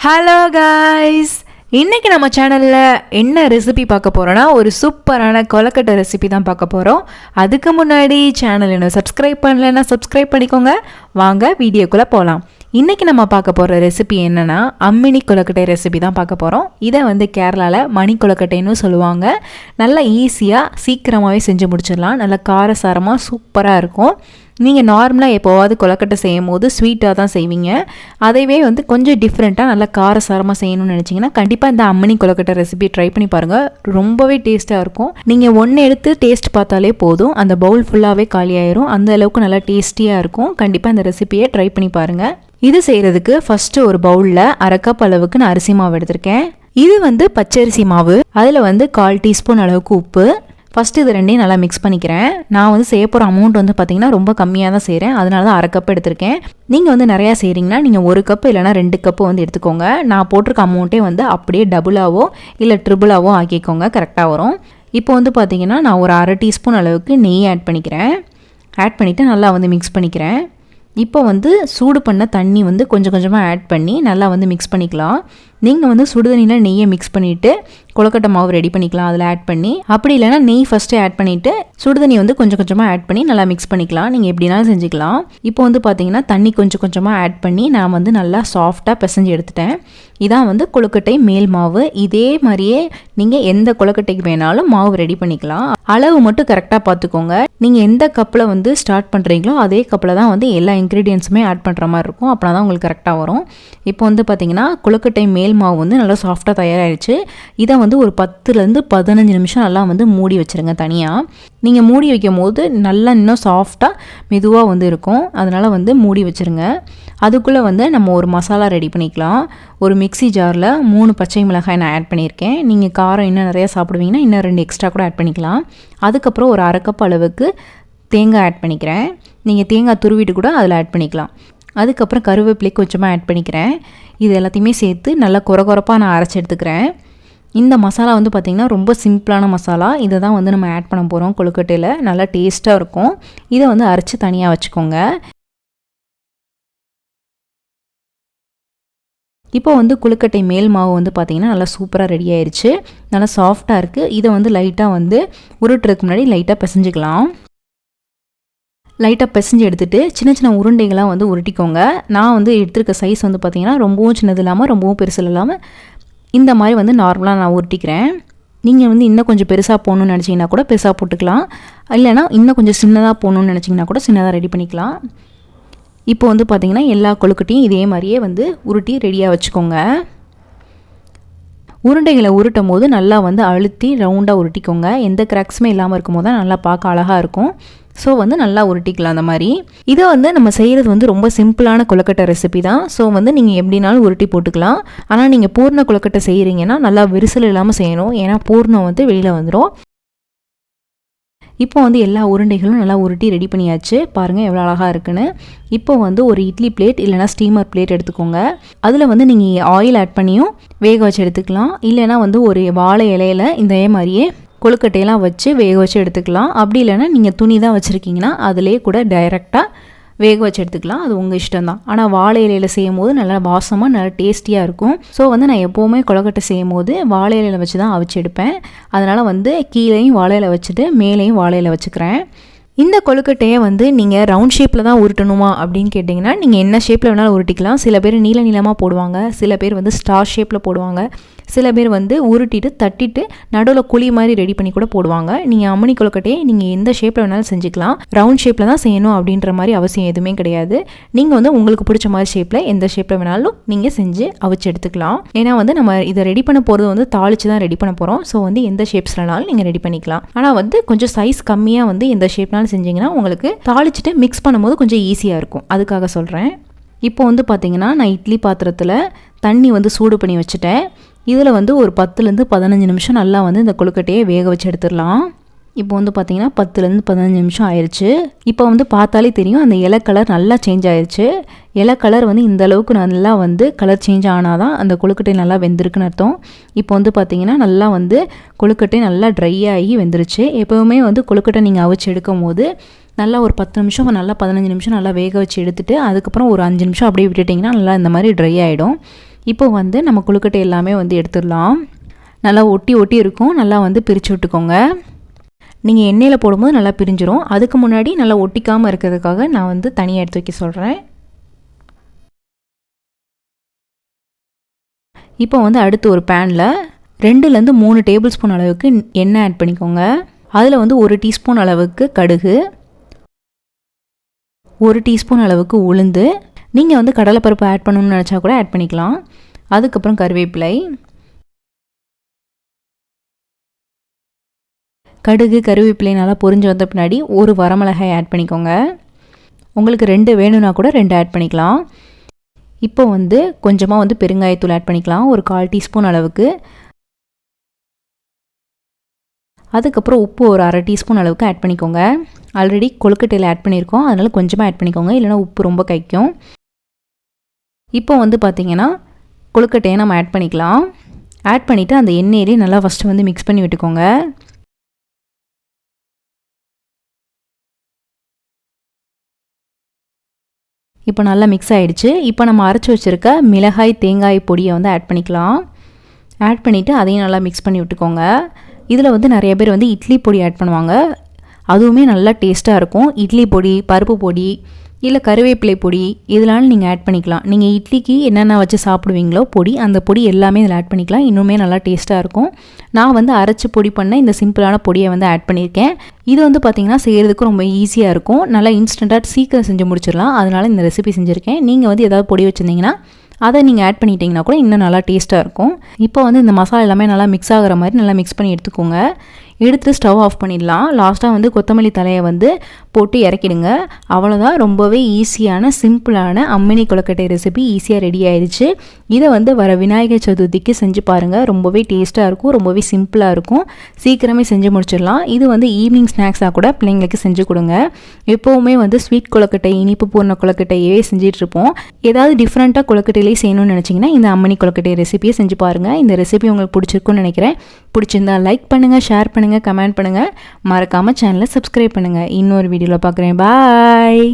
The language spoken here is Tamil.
ஹலோ காய்ஸ், இன்றைக்கி நம்ம சேனலில் என்ன ரெசிபி பார்க்க போகிறோன்னா ஒரு சூப்பரான கொலக்கட்டை ரெசிபி தான் பார்க்க போகிறோம். அதுக்கு முன்னாடி சேனல் இன்னும் சப்ஸ்கிரைப் பண்ணலைன்னா சப்ஸ்கிரைப் பண்ணிக்கோங்க. வாங்க வீடியோக்குள்ளே போகலாம். இன்றைக்கி நம்ம பார்க்க போகிற ரெசிபி என்னென்னா அம்மினி கொலக்கட்டை ரெசிபி தான் பார்க்க போகிறோம். இதை கேரளாவில் மணி கொலக்கட்டைன்னு சொல்லுவாங்க. நல்லா ஈஸியாக சீக்கிரமாகவே செஞ்சு முடிச்சிடலாம். நல்லா காரசாரமாக சூப்பராக இருக்கும். நீங்கள் நார்மலாக எப்போவாவது கொலக்கட்டை செய்யும் போது ஸ்வீட்டாக தான் செய்வீங்க. அதைவே கொஞ்சம் டிஃப்ரெண்ட்டாக நல்லா காரசாரமாக செய்யணும்னு நினச்சிங்கன்னா கண்டிப்பாக இந்த அம்மணி கொலக்கட்டை ரெசிபி ட்ரை பண்ணி பாருங்கள். ரொம்பவே டேஸ்ட்டாக இருக்கும். நீங்கள் ஒன்று எடுத்து டேஸ்ட் பார்த்தாலே போதும், அந்த பவுல் ஃபுல்லாகவே காலியாயிரும். அந்த அளவுக்கு நல்லா டேஸ்டியாக இருக்கும். கண்டிப்பாக இந்த ரெசிபியை ட்ரை பண்ணி பாருங்கள். இது செய்கிறதுக்கு ஃபஸ்ட்டு ஒரு பவுலில் 1/2 கப் அளவுக்கு நான் அரிசி மாவு எடுத்திருக்கேன். இது பச்சரிசி மாவு. அதில் 1/4 டீஸ்பூன் அளவுக்கு உப்பு. ஃபஸ்ட்டு இது ரெண்டையும் நல்லா மிக்ஸ் பண்ணிக்கிறேன். நான் செய்ய போகிற அமௌண்ட் பார்த்திங்கன்னா ரொம்ப கம்மியாக தான் செய்கிறேன். அதனால தான் 1/2 கப் எடுத்திருக்கேன். நீங்கள் நிறையா செய்கிறீங்கன்னா நீங்கள் 1 கப்பு இல்லைனா 2 கப்பு எடுத்துக்கோங்க. நான் போட்டிருக்க அமௌண்ட்டே அப்படியே டபுளாவோ இல்லை ட்ரிபிளாவோ ஆக்கிக்கோங்க, கரெக்டாக வரும். இப்போ பார்த்திங்கன்னா நான் ஒரு 1/2 டீஸ்பூன் அளவுக்கு நெய் ஆட் பண்ணிக்கிறேன். ஆட் பண்ணிவிட்டு நல்லா மிக்ஸ் பண்ணிக்கிறேன். இப்போ சூடு பண்ண தண்ணி கொஞ்சம் கொஞ்சமாக ஆட் பண்ணி நல்லா மிக்ஸ் பண்ணிக்கலாம். நீங்கள் சுடுதண்ணியில் நெய்யை மிக்ஸ் பண்ணிவிட்டு கொலக்கட்டை மாவு ரெடி பண்ணிக்கலாம் அதில் ஆட் பண்ணி. அப்படி இல்லைனா நெய் ஃபஸ்ட்டு ஆட் பண்ணிவிட்டு சுடுதண்ணி கொஞ்சம் கொஞ்சமாக ஆட் பண்ணி நல்லா மிக்ஸ் பண்ணிக்கலாம். நீங்கள் எப்படினாலும் செஞ்சுக்கலாம். இப்போ பார்த்தீங்கன்னா தண்ணி கொஞ்சம் கொஞ்சமாக ஆட் பண்ணி நான் நல்லா சாஃப்டாக பிசைஞ்சு எடுத்துட்டேன். இதான் கொழுக்கட்டை மேல் மாவு. இதே மாதிரியே நீங்கள் எந்த கொழுக்கட்டைக்கு வேணாலும் மாவு ரெடி பண்ணிக்கலாம். அளவு மட்டும் கரெக்டாக பார்த்துக்கோங்க. நீங்கள் எந்த கப்பில் ஸ்டார்ட் பண்ணுறீங்களோ அதே கப்பில் தான் எல்லா இன்க்ரீடியன்ஸுமே ஆட் பண்ணுற மாதிரி இருக்கும். அப்படின்னா தான் உங்களுக்கு கரெக்டாக வரும். இப்போ பார்த்தீங்கன்னா கொழுக்கட்டை மேல் மாவு நல்லா சாஃப்டாக தயாராகிடுச்சு. இதை ஒரு 10லேருந்து 15 நிமிஷம் நல்லா மூடி வச்சுருங்க தனியாக. நீங்கள் மூடி வைக்கும் போது நல்லா இன்னும் சாஃப்டாக மெதுவாக இருக்கும். அதனால் மூடி வச்சுருங்க. அதுக்குள்ளே நம்ம ஒரு மசாலா ரெடி பண்ணிக்கலாம். ஒரு மிக்ஸி ஜாரில் 3 பச்சை மிளகாய் நான் ஆட் பண்ணியிருக்கேன். நீங்கள் காரம் இன்னும் நிறையா சாப்பிடுவீங்கன்னா இன்னும் 2 எக்ஸ்ட்ரா கூட ஆட் பண்ணிக்கலாம். அதுக்கப்புறம் ஒரு 1/2 கப் அளவுக்கு தேங்காய் ஆட் பண்ணிக்கிறேன். நீங்கள் தேங்காய் துருவிட்டு கூட அதில் ஆட் பண்ணிக்கலாம். அதுக்கப்புறம் கருவேப்பிலை கொஞ்சமாக ஆட் பண்ணிக்கிறேன். இது எல்லாத்தையுமே சேர்த்து நல்லா கொரகொரப்பாக நான் அரைச்சி எடுத்துக்கிறேன். இந்த மசாலா பார்த்திங்கன்னா ரொம்ப சிம்பிளான மசாலா. இதை தான் நம்ம ஆட் பண்ண போகிறோம் கொழுக்கட்டையில். நல்லா டேஸ்ட்டாக இருக்கும். இதை அரைச்சி தனியாக வச்சுக்கோங்க. இப்போ கொழுக்கட்டை மேல் மாவு பார்த்திங்கன்னா நல்லா சூப்பராக ரெடி ஆயிடுச்சு. நல்லா சாஃப்டாக இருக்குது. இதை லைட்டாக உருட்டுறதுக்கு முன்னாடி லைட்டாக பிசைஞ்சிக்கலாம். லைட்டாக பிசைஞ்சு எடுத்துகிட்டு சின்ன சின்ன உருண்டைகளாக உருட்டிக்கோங்க. நான் எடுத்துருக்க சைஸ் பார்த்திங்கன்னா ரொம்பவும் சின்னது இல்லாமல் ரொம்பவும் பெருசு இல்லாமல் இந்த மாதிரி நார்மலாக நான் உருட்டிக்கிறேன். நீங்கள் இன்னும் கொஞ்சம் பெருசாக போகணுன்னு நினச்சிங்கன்னா கூட பெருசாக போட்டுக்கலாம். இல்லைனா இன்னும் கொஞ்சம் சின்னதாக போகணுன்னு நினச்சிங்கன்னா கூட சின்னதாக ரெடி பண்ணிக்கலாம். இப்போ பார்த்திங்கன்னா எல்லா கொழுக்கட்டையும் இதே மாதிரியே உருட்டி ரெடியாக வச்சுக்கோங்க. உருண்டைகளை உருட்டும் போது நல்லா அழுத்தி ரவுண்டாக உருட்டிக்கோங்க. எந்த கிராக்ஸுமே இல்லாமல் இருக்கும் போது தான் நல்லா பார்க்க அழகாக இருக்கும். ஸோ நல்லா உருட்டிக்கலாம். அந்த மாதிரி இதை நம்ம செய்கிறது ரொம்ப சிம்பிளான கொழுக்கட்டை ரெசிபி தான். ஸோ நீங்கள் எப்படினாலும் உருட்டி போட்டுக்கலாம். ஆனால் நீங்கள் பூர்ண கொழுக்கட்டை செய்கிறீங்கன்னா நல்லா விரிசல் இல்லாமல் செய்யணும். ஏன்னா பூர்ணம் வெளியில் வந்துடும். இப்போ எல்லா உருண்டைகளும் நல்லா உருட்டி ரெடி பண்ணியாச்சு. பாருங்கள் எவ்வளோ அழகாக இருக்குன்னு. இப்போ ஒரு இட்லி பிளேட் இல்லைனா ஸ்டீமர் பிளேட் எடுத்துக்கோங்க. அதில் நீங்கள் ஆயில் ஆட் பண்ணியும் வேக வச்சு எடுத்துக்கலாம். இல்லைனா ஒரு வாழை இலையில் இந்த மாதிரியே கொழுக்கட்டையெல்லாம் வச்சு வேக வச்சு எடுத்துக்கலாம். அப்படி இல்லைன்னா நீங்கள் துணி தான் வச்சுருக்கீங்கன்னா அதிலே கூட டைரெக்டாக வேக வச்சு எடுத்துக்கலாம். அது உங்கள் இஷ்டம் தான். ஆனால் வாழை இலையில் செய்யும் போது நல்லா வாசமாக நல்லா டேஸ்டியாக இருக்கும். ஸோ நான் எப்போவுமே கொழுக்கட்டை செய்யும் போது வாழை இலையில் வச்சு தான் அவிச்சு எடுப்பேன். அதனால் கீழேயும் வாழை இலை வச்சுட்டு மேலேயும் வாழை இலை வச்சுக்கிறேன். இந்த கொழுக்கட்டையை நீங்கள் ரவுண்ட் ஷேப்பில் தான் உருட்டணுமா அப்படின்னு கேட்டிங்கன்னா நீங்கள் என்ன ஷேப்பில் வேணாலும் உருட்டிக்கலாம். சில பேர் நீள நீளமாக போடுவாங்க. சில பேர் ஸ்டார் ஷேப்பில் போடுவாங்க. சில பேர் உருட்டிட்டு தட்டிட்டு நடுவில் குழி மாதிரி ரெடி பண்ணி கூட போடுவாங்க. நீங்கள் அம்மணி கொழுக்கட்டையை நீங்கள் எந்த ஷேப்பில் வேணாலும் செஞ்சுக்கலாம். ரவுண்ட் ஷேப்பில் தான் செய்யணும் அப்படின்ற மாதிரி அவசியம் எதுவுமே கிடையாது. நீங்கள் உங்களுக்கு பிடிச்ச மாதிரி ஷேப்பில் எந்த ஷேப்பில் வேணாலும் நீங்கள் செஞ்சு அவிச்சு எடுத்துக்கலாம். ஏன்னா நம்ம இதை ரெடி பண்ண போகிறது தாளித்து தான் ரெடி பண்ண போகிறோம். ஸோ எந்த ஷேப்ஸ்லனாலும் நீங்கள் ரெடி பண்ணிக்கலாம். ஆனால் கொஞ்சம் சைஸ் கம்மியாக எந்த ஷேப்னாலும் செஞ்சிங்கன்னா உங்களுக்கு தாளிச்சுட்டு மிக்ஸ் பண்ணும்போது கொஞ்சம் ஈஸியாக இருக்கும். அதுக்காக சொல்கிறேன். இப்போ பார்த்தீங்கன்னா நான் இட்லி பாத்திரத்தில் தண்ணி சூடு பண்ணி வச்சுட்டேன். இதில் ஒரு 10லேருந்து 15 நிமிஷம் நல்லா இந்த கொழுக்கட்டையை வேக வச்சு எடுத்துடலாம். இப்போ பார்த்தீங்கன்னா 10லேருந்து 15 நிமிஷம் ஆயிடுச்சு. இப்போ பார்த்தாலே தெரியும் அந்த இலை கலர் நல்லா சேஞ்ச் ஆயிடுச்சு. இலை கலர் இந்த அளவுக்கு நல்லா கலர் சேஞ்ச் ஆனால் தான் அந்த கொழுக்கட்டை நல்லா வெந்திருக்குன்னு அர்த்தம். இப்போ பார்த்தீங்கன்னா நல்லா கொழுக்கட்டை நல்லா ட்ரை ஆகி வெந்துருச்சு. எப்போவுமே கொழுக்கட்டை நீங்கள் அவிச்சு எடுக்கும் போது நல்லா ஒரு 10 நிமிஷம் நல்லா 15 நிமிஷம் நல்லா வேக வச்சு எடுத்துகிட்டு அதுக்கப்புறம் ஒரு 5 நிமிஷம் அப்படியே விட்டுட்டிங்கன்னா நல்லா இந்த மாதிரி ட்ரை ஆகிடும். இப்போ வந்து நம்ம கொழுக்கட்டை எல்லாமே வந்து எடுத்துடலாம். நல்லா ஒட்டி ஒட்டி இருக்கும், நல்லா வந்து பிரித்து விட்டுக்கோங்க. நீங்கள் எண்ணெயில் போடும்போது நல்லா பிரிஞ்சிரும். அதுக்கு முன்னாடி நல்லா ஒட்டிக்காமல் இருக்கிறதுக்காக நான் வந்து தனியாக எடுத்து வைக்க சொல்கிறேன். இப்போ வந்து அடுத்து ஒரு பேனில் 2லேருந்து 3 டேபிள் ஸ்பூன் அளவுக்கு எண்ணெய் ஆட் பண்ணிக்கோங்க. அதில் வந்து 1 டீஸ்பூன் அளவுக்கு கடுகு, 1 டீஸ்பூன் அளவுக்கு உளுந்து, நீங்கள் வந்து கடலைப்பருப்பு ஆட் பண்ணணும்னு நினச்சா கூட ஆட் பண்ணிக்கலாம். அதுக்கப்புறம் கருவேப்பிலை, கடுகு கருவேப்பிலை நல்லா பொரிஞ்சு வந்த பின்னாடி 1 வரமிளகாய் ஆட் பண்ணிக்கோங்க. உங்களுக்கு 2 வேணும்னா கூட 2 ஆட் பண்ணிக்கலாம். இப்போ வந்து கொஞ்சமாக வந்து பெருங்காயத்தூள் ஆட் பண்ணிக்கலாம், ஒரு 1/4 டீஸ்பூன் அளவுக்கு. அதுக்கப்புறம் உப்பு ஒரு 1/2 டீஸ்பூன் அளவுக்கு ஆட் பண்ணிக்கோங்க. ஆல்ரெடி கொழுக்கட்டையில் ஆட் பண்ணியிருக்கோம், அதனால் கொஞ்சமாக ஆட் பண்ணிக்கோங்க, இல்லைனா உப்பு ரொம்ப கைக்கும். இப்போ வந்து பார்த்திங்கன்னா கொழுக்கட்டையை நம்ம ஆட் பண்ணிக்கலாம். ஆட் பண்ணிவிட்டு அந்த எண்ணெயிலே நல்லா ஃபஸ்ட்டு வந்து மிக்ஸ் பண்ணி விட்டுக்கோங்க. இப்போ நல்லா மிக்ஸ் ஆகிடுச்சு. இப்போ நம்ம அரைச்சி வச்சுருக்க மிளகாய் தேங்காய் பொடியை வந்து ஆட் பண்ணிக்கலாம். ஆட் பண்ணிவிட்டு அதையும் நல்லா மிக்ஸ் பண்ணி விட்டுக்கோங்க. இதில் வந்து நிறைய பேர் வந்து இட்லி பொடி ஆட் பண்ணுவாங்க, அதுவுமே நல்லா டேஸ்ட்டாக இருக்கும். இட்லி பொடி, பருப்பு பொடி, இல்லை கருவேப்பிலை பொடி, இதனால நீங்கள் ஆட் பண்ணிக்கலாம். நீங்கள் இட்லிக்கு என்னென்ன வச்சு சாப்பிடுவீங்களோ பொடி, அந்த பொடி எல்லாமே இதில் ஆட் பண்ணிக்கலாம். இன்னுமே நல்லா டேஸ்ட்டாக இருக்கும். நான் வந்து அரைச்சி பொடி பண்ண இந்த சிம்பிளான பொடியை வந்து ஆட் பண்ணியிருக்கேன். இது வந்து பார்த்திங்கன்னா செய்கிறதுக்கு ரொம்ப ஈஸியாக இருக்கும். நல்லா இன்ஸ்டண்ட்டாக சீக்கிரம் செஞ்சு முடிச்சிடலாம். அதனால் இந்த ரெசிபி செஞ்சுருக்கேன். நீங்கள் வந்து ஏதாவது பொடி வச்சுருந்தீங்கன்னா அதை நீங்கள் ஆட் பண்ணிட்டீங்கன்னா கூட இன்னும் நல்லா டேஸ்ட்டாக இருக்கும். இப்போ வந்து இந்த மசாலா எல்லாமே நல்லா மிக்ஸ் ஆகிற மாதிரி நல்லா மிக்ஸ் பண்ணி எடுத்துக்கோங்க. எடுத்துகிட்டு ஸ்டவ் ஆஃப் பண்ணிடலாம். லாஸ்ட்டாக வந்து கொத்தமல்லி தலையை வந்து போட்டு இறக்கிடுங்க. அவ்வளோதான், ரொம்பவே ஈஸியான சிம்பிளான அம்மினி கொழுக்கட்டை ரெசிபி ஈஸியாக ரெடி ஆயிடுச்சு. இதை வந்து வர விநாயகர் சதுர்த்திக்கு செஞ்சு பாருங்கள். ரொம்பவே டேஸ்ட்டாக இருக்கும், ரொம்பவே சிம்பிளாக இருக்கும், சீக்கிரமே செஞ்சு முடிச்சிடலாம். இது வந்து ஈவினிங் ஸ்நாக்ஸாக கூட பிள்ளைங்களுக்கு செஞ்சு கொடுங்க. எப்போவுமே வந்து ஸ்வீட் கொழுக்கட்டை, இனிப்பு பூர்ண கொழுக்கட்டையே செஞ்சிட்ருப்போம். ஏதாவது டிஃப்ரெண்ட்டாக கொழுக்கட்டையிலே செய்யணும்னு நினச்சிங்கன்னா இந்த அம்மினி கொழுக்கட்டை ரெசிபியை செஞ்சு பாருங்கள். இந்த ரெசிபி உங்களுக்கு பிடிச்சிருக்குன்னு நினைக்கிறேன். பிடிச்சிருந்தா லைக் பண்ணுங்கள், ஷேர் பண்ணுங்கள், கமெண்ட் பண்ணுங்கள். மறக்காமல் சேனலை சப்ஸ்கிரைப் பண்ணுங்கள். இன்னொரு வீடியோவில் பார்க்குறேன். பாய்.